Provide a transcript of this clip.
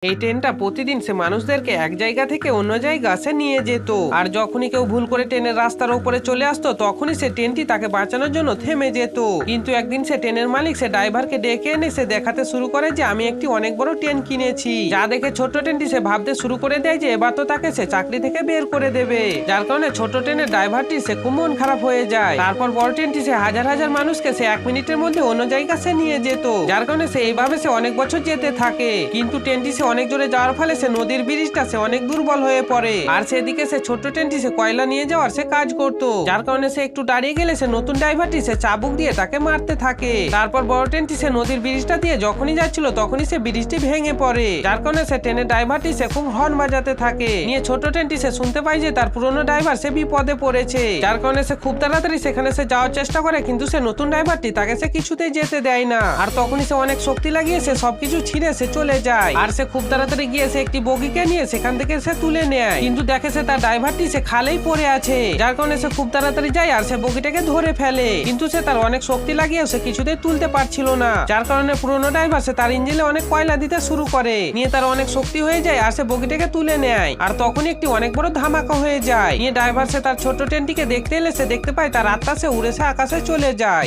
এই ট্রেনটা প্রতিদিন সে মানুষদেরকে এক জায়গা থেকে অন্য জায়গা সে নিয়ে যেত। আর যখনই কেউ ভুল করে ট্রেনের রাস্তার উপরে চলে আসতো তখনই সে ট্রেনটি তাকে বাঁচানোর জন্য থেমে যেত। কিন্তু একদিন সে ট্রেনের মালিক সে ড্রাইভারকে ডেকে এনে সে দেখাতে শুরু করে যে আমি একটি অনেক বড় ট্রেন কিনেছি। যা দেখে ছোট্ট ট্রেনটি সে ভাবতে শুরু করে দেয় যে এবার তো তাকে সে চাকরি থেকে বের করে দেবে। যার কারণে ছোট ট্রেনের ড্রাইভারটি সে খুব মন খারাপ হয়ে যায়। তারপর বড় ট্রেনটি সে হাজার হাজার মানুষকে সে 1 মিনিটের মধ্যে অন্য জায়গা সে নিয়ে যেত। যার কারণে সে এইভাবে সে অনেক বছর যেতে থাকে। কিন্তু ট্রেনটি সে অনেক জোরে যাওয়ার ফলে সে নদীর ব্রিজটা সে অনেক দুর্বল হয়ে পড়ে। আর সেদিকে সে ছোট্ট ট্রেনটি সে কয়লা নিয়ে যাওয়ার সে কাজ করত। যার কারণে সে একটু দাঁড়িয়ে গেলে সে নতুন ড্রাইভারটি সে চাবুক দিয়ে তাকে মারতে থাকে। তারপর বড় ট্রেনটি সে নদীর ব্রিজটা দিয়ে যখনই যাচ্ছিল তখনই সে ব্রিজটি ভেঙে পড়ে। যার কারণে সে ট্রেনের ড্রাইভারটি সে খুব হর্ন বাজাতে থাকে। নিয়ে ছোট ট্রেনটি সে শুনতে পায় যে তার পুরনো ড্রাইভার সে বিপদে পড়েছে। যার কারণে সে খুব তাড়াতাড়ি সেখানে সে যাওয়ার চেষ্টা করে, কিন্তু সে নতুন ড্রাইভারটি তাকে সে কিছুতেই যেতে দেয় না। আর তখনই সে অনেক শক্তি লাগিয়ে সে সবকিছু ছিঁড়ে সে চলে যায়। আর সে খুব তাড়াতাড়ি গিয়ে সে একটি বগিকে নিয়ে সেখান থেকে সে তুলে নেয়, কিন্তু দেখে সে তার ড্রাইভারটি সে খালেই পড়ে আছে। যার কারণে সে খুব তাড়াতাড়ি যায় আর সে বগিটাকে ধরে ফেলে, কিন্তু সে তার অনেক শক্তি লাগিয়ে সে কিছুতেই তুলতে পারছিল না। যার কারণে পুরনো ড্রাইভার সে তার ইঞ্জিনে অনেক কয়লা দিতে শুরু করে। নিয়ে তার অনেক শক্তি হয়ে যায় আর সে বগিটাকে তুলে নেয়। আর তখনই একটি অনেক বড় ধামাকা হয়ে যায়। নিয়ে ড্রাইভার সে তার ছোট ট্রেনটিকে দেখতে এলে সে দেখতে পায় তার আত্মা সে উড়ে সে আকাশে চলে যায়।